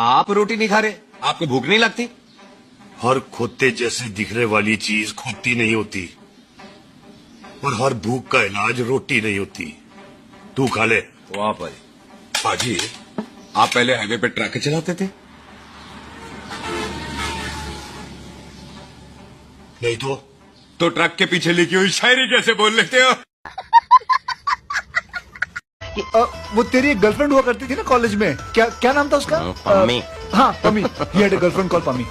आप रोटी नहीं खा रहे? आपको भूख नहीं लगती? हर खोते जैसे दिखने वाली चीज खोती नहीं होती और हर भूख का इलाज रोटी नहीं होती। तू खा ले। वाह भाई। हाजी, आप पहले हाईवे पे ट्रक चलाते थे? नहीं तो ट्रक के पीछे लिखी हुई शायरी कैसे बोल लेते हो? वो तेरी एक गर्लफ्रेंड हुआ करती थी ना कॉलेज में, क्या नाम था उसका? पम्मी। हाँ Pammi. He had a girlfriend called Pammi.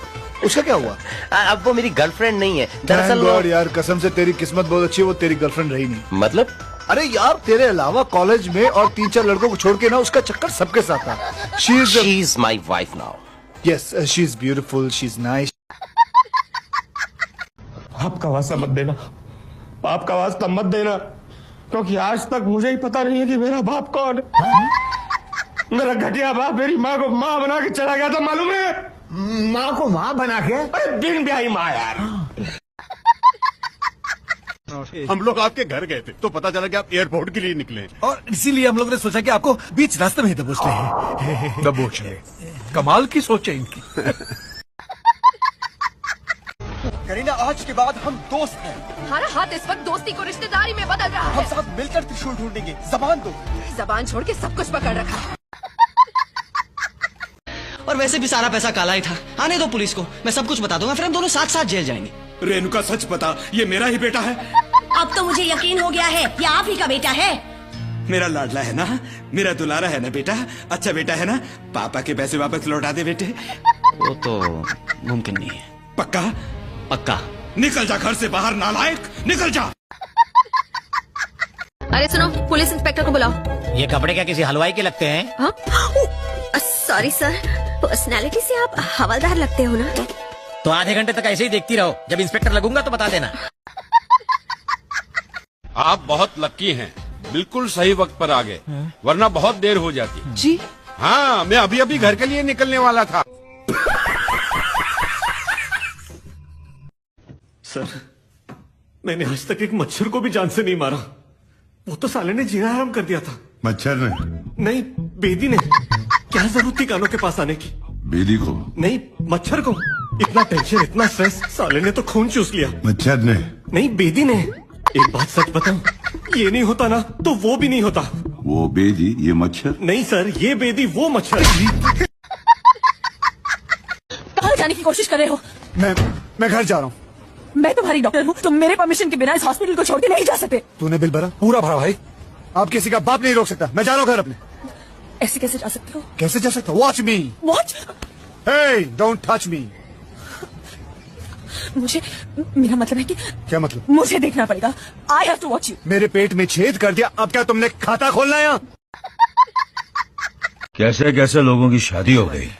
उसका क्या हुआ? अब वो मेरी गर्लफ्रेंड नहीं है Thank दरअसल God यार, कसम से तेरी किस्मत बहुत अच्छी है, वो तेरी गर्लफ्रेंड रही नहीं। मतलब अरे यार, तेरे अलावा कॉलेज में और 3-4 लड़कों को छोड़ के ना उसका चक्कर सबके साथ था। She is my wife now. Yes, she is beautiful, she is nice. आपका वास्ता मत देना, आपका वास्ता मत देना, क्योंकि आज तक मुझे ही पता नहीं है कि मेरा बाप कौन है। मेरा घटिया बाप मेरी माँ को माँ बना के चला गया था, मालूम है? माँ को माँ बना के? अरे बिन ब्याही माँ यार। हम लोग आपके घर गए थे तो पता चला कि आप एयरपोर्ट के लिए निकले और इसीलिए हम लोग ने सोचा कि आपको बीच रास्ते में ही दबोच ले। दबोच ले। कमाल की सोच है इनकी। करीना, आज के बाद हम दोस्त हैं। हमारा हाथ इस वक्त दोस्ती को रिश्तेदारी में बदल रहा है। हम सब मिलकर त्रिशूल ढूंढेंगे। जबान दो। जबान छोड़ के सब कुछ पकड़ रखा है। और वैसे भी सारा पैसा काला ही था। आने दो पुलिस को, मैं सब कुछ बता दूंगा, फिर हम दोनों साथ साथ जेल जाएंगे। रेणुका, सच बता, ये मेरा ही बेटा है? अब तो मुझे यकीन हो गया है, ये आप ही का बेटा है। मेरा लाडला है ना, मेरा दुलारा है ना बेटा, अच्छा बेटा है ना? पापा के पैसे वापस लौटा दे बेटे। वो तो मुमकिन नहीं है। पक्का? पक्का। निकल जा घर से बाहर, नालायक, निकल जा। अरे सुनो, पुलिस इंस्पेक्टर को बुलाओ। ये कपड़े क्या किसी हलवाई के लगते हैं? सॉरी सर, पर्सनैलिटी से आप हवलदार लगते हो ना। तो आधे घंटे तक ऐसे ही देखती रहो, जब इंस्पेक्टर लगूंगा तो बता देना। आप बहुत लकी हैं, बिल्कुल सही वक्त पर आ गए, वरना बहुत देर हो जाती। जी हाँ, मैं अभी अभी घर के लिए निकलने वाला था। सर, मैंने आज तक एक मच्छर को भी जान से नहीं मारा। वो तो साले ने जीना हराम कर दिया था। मच्छर ने? नहीं, बेदी ने। क्या जरूरत थी कानों के पास आने की? बेदी को? नहीं, मच्छर को। इतना टेंशन, इतना स्ट्रेस, साले ने तो खून चूस लिया। मच्छर ने? नहीं, बेदी ने। एक बात सच बताऊं, ये नहीं होता ना तो वो भी नहीं होता। वो बेदी, ये मच्छर? नहीं सर, ये बेदी, वो मच्छर। कहाँ जाने की कोशिश कर रहे हो? मैं घर जा रहा हूँ। मैं तुम्हारी डॉक्टर हूँ, तुम मेरे परमिशन के बिना इस हॉस्पिटल को छोड़ के नहीं जा सकते। तूने बिल भरा? पूरा भरा भाई। आप किसी का बाप नहीं रोक सकता। मैं जा रहा हूँ घर अपने। ऐसे कैसे जा सकते हो? कैसे जा सकता? Watch me. Watch? Hey, don't touch me. मुझे, मेरा मतलब है कि। क्या मतलब? मुझे देखना पड़ेगा। I have to watch you. मेरे पेट में छेद कर दिया, अब क्या तुमने खाता खोलना है यहाँ? कैसे कैसे लोगों की शादी हो गई।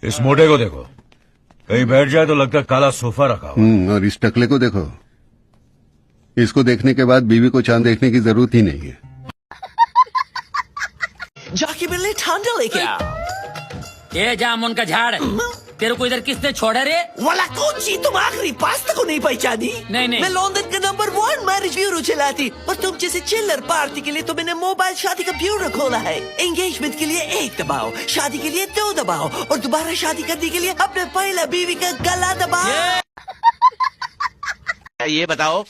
इस मोटे को देखो, कहीं बैठ जाए तो लगता काला सोफा रखा हो। और इस टकले को देखो, इसको देखने के बाद बीवी को चांद देखने की जरूरत ही नहीं है। जाके मिलने ठंडा लेके आ। ये जामुन का झाड़, तेरे को इधर किसने छोड़ा रे? वाला कौन सी, तुम आखिरी पास्ता को नहीं पहचानी? नहीं। मैं लंदन का नंबर 1 मैरिज ब्यूरो चलाती, और तुम जैसे चिल्लर पार्टी के लिए तो मैंने मोबाइल शादी का ब्यूरो खोला है। एंगेजमेंट के लिए 1 दबाओ, शादी के लिए 2 दबाओ, और दोबारा शादी करने के लिए अपने पहला बीवी का गला दबाओ। ये बताओ,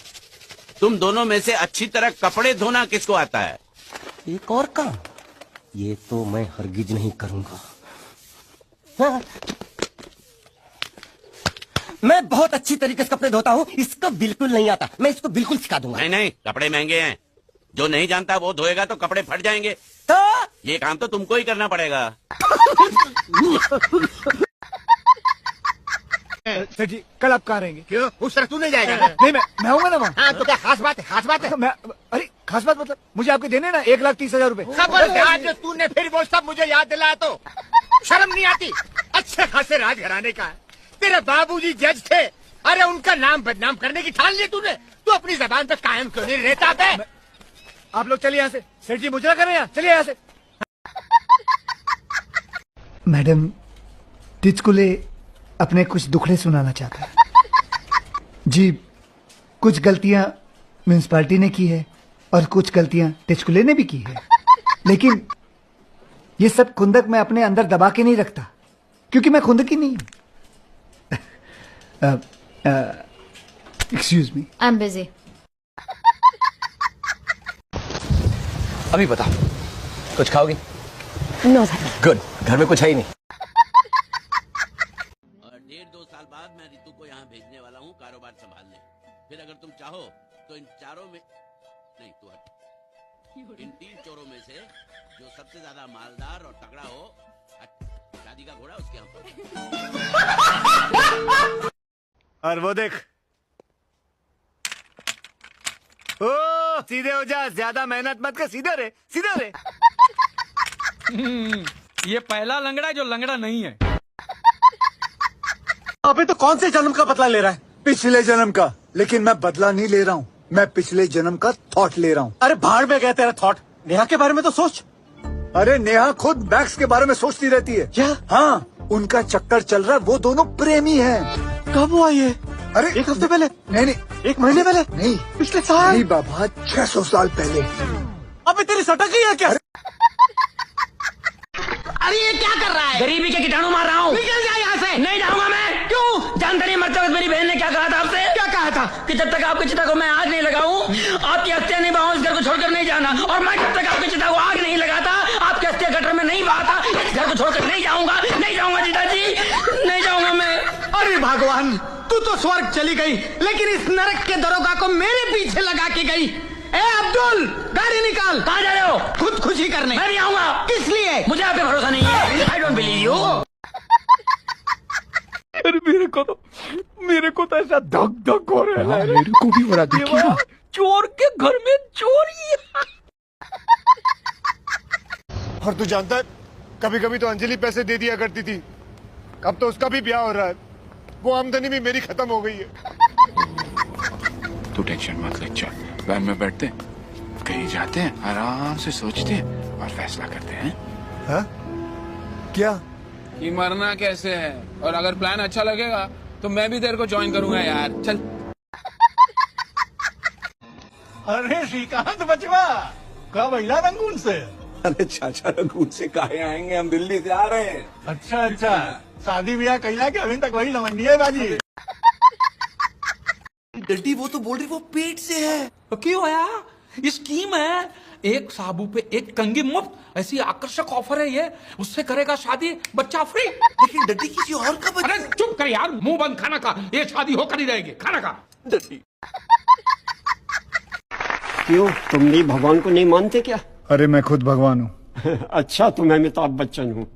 तुम दोनों में से अच्छी तरह कपड़े धोना किसको आता है? एक और काम, ये तो मैं हरगिज नहीं करूंगा। हाँ। मैं बहुत अच्छी तरीके से कपड़े धोता हूँ, इसको बिल्कुल नहीं आता। मैं इसको बिल्कुल सिखा दूंगा। नहीं, कपड़े महंगे हैं, जो नहीं जानता वो धोएगा तो कपड़े फट जाएंगे। तो ये काम तो तुमको ही करना पड़ेगा। सर जी, कल आप कहाँ रहेंगे? क्यों? उस तरह तू नहीं जाएगा? नहीं, मैं आऊंगा ना वहाँ। हाँ, तो क्या खास बात है? खास बात है? अरे खास बात मतलब मुझे आपके देने ना 1,30,000 रुपए। खबरदार, जो तूने फिर वो सब मुझे याद दिलाया तो शर्म नहीं आती? अच्छे खासे राजघराने का है, तेरे बाबूजी जज थे। अरे उनका नाम बदनाम करने की ठान ली तूने। तू अपनी जबान पे कायम क्यों नहीं रहता बे? आप लोग चलिए यहाँ से। सेठ जी मुजरा कर रहे हैं, चलिए यहाँ से। मैडम, टिचकुले अपने कुछ दुखड़े सुनाना चाहता है जी। कुछ गलतियां म्यूनिसिपालिटी ने की है और कुछ गलतियां टिचकुले ने भी की है, लेकिन ये सब खुंदक मैं अपने अंदर दबा के नहीं रखता। क्योंकि मैं खुंदकी नहीं हूं। Excuse me, I am busy. अभी बता, कुछ खाओगी? No sir. गुड, घर में कुछ है ही नहीं। और 1.5-2 साल बाद मैं रितु को यहाँ भेजने वाला हूँ कारोबार संभालने। फिर अगर तुम चाहो तो इन चारों में नहीं, तू हट, इन 3 चोरों में से जो सबसे ज्यादा मालदार और तगड़ा हो, शादी का घोड़ा उसके यहाँ। और वो देख, ओ सीधे हो जा, ज्यादा मेहनत मत कर, सीधे रे, सीधे रे। ये पहला लंगड़ा जो लंगड़ा नहीं है। अबे तो कौन से जन्म का बदला ले रहा है? पिछले जन्म का। लेकिन मैं बदला नहीं ले रहा हूँ, मैं पिछले जन्म का थॉट ले रहा हूँ। अरे भाड़ में गया तेरा थॉट, नेहा के बारे में तो सोच। अरे नेहा खुद मैक्स के बारे में सोचती रहती है। क्या? हाँ, उनका चक्कर चल रहा है, वो दोनों प्रेमी हैं। कब हुआ ये? अरे 1 हफ्ते पहले। नहीं, 1 महीने पहले। नहीं, पिछले साल। नहीं बाबा, 600 साल पहले। अबे तेरी सटक ही है क्या? अरे ये क्या कर रहा है? गरीबी के कीटाणु मार रहा हूँ। निकल जा यहाँ से। नहीं जाऊंगा मैं। क्यों? जानते नहीं, मरते वक्त मेरी बहन ने क्या कहा था आपसे? क्या कहा था? कि जब तक आपकी चिता को मैं आग नहीं लगाऊं, आपकी अस्थियां नहीं बहाऊं, इस घर को छोड़कर नहीं जाना। और मैं जब तक आपकी चिता को आग नहीं लगाता, आपकी अस्थियां गटर में नहीं बहाता, इस घर को छोड़कर नहीं जाऊंगा। नहीं जाऊंगा जीता जी, नहीं जाऊंगा मैं। अरे भगवान, तू तो स्वर्ग चली गई, लेकिन इस नरक के दरोगा को मेरे पीछे लगा के गई। ए अब्दुल, गाड़ी निकाल। कहाँ जा रहे हो? खुदकुशी करने। मैं भी आऊंगा। किस लिए? मुझे आप पे भरोसा नहीं है। I don't believe you. अरे मेरे को तो ऐसा धक धक हो रहा है। मेरे को भी हो रहा है। चोर के घर में चोरी। और तू जानता है, कभी कभी तो अंजलि पैसे दे दिया करती थी, अब तो उसका भी ब्याह हो रहा है, वो आमदनी भी मेरी खत्म हो गई है। तू टेंशन मत ले, चल वैन में बैठते हैं, कहीं जाते हैं, आराम से सोचते हैं और फैसला करते हैं। हाँ? क्या? कि मरना कैसे है, और अगर प्लान अच्छा लगेगा तो मैं भी तेरे को ज्वाइन करूंगा यार, चल। अरे श्रीकांत बचवा, कब अला रंगून से? अरे चाचा रघुन से काहे आएंगे, हम दिल्ली से आ रहे हैं। अच्छा, शादी ब्याह कैला के अभी तक वही लवंडी है बाजी। डड्डी, वो तो बोल रही वो पेट से है। तो क्यों आया? स्कीम है, एक साबु पे एक कंगी मुफ्त, ऐसी आकर्षक ऑफर है ये। उससे करेगा शादी, बच्चा फ्री। लेकिन डड्डी किसी और का बच्चा। अरे चुप कर यार, मुंह बंद, खाना खा। ये शादी होकर ही रहेगी, खाना खा। डड्डी, क्यों, तुम भी भगवान को नहीं मानते क्या? अरे मैं खुद भगवान हूँ। अच्छा, तो मैं अमिताभ बच्चन हूँ।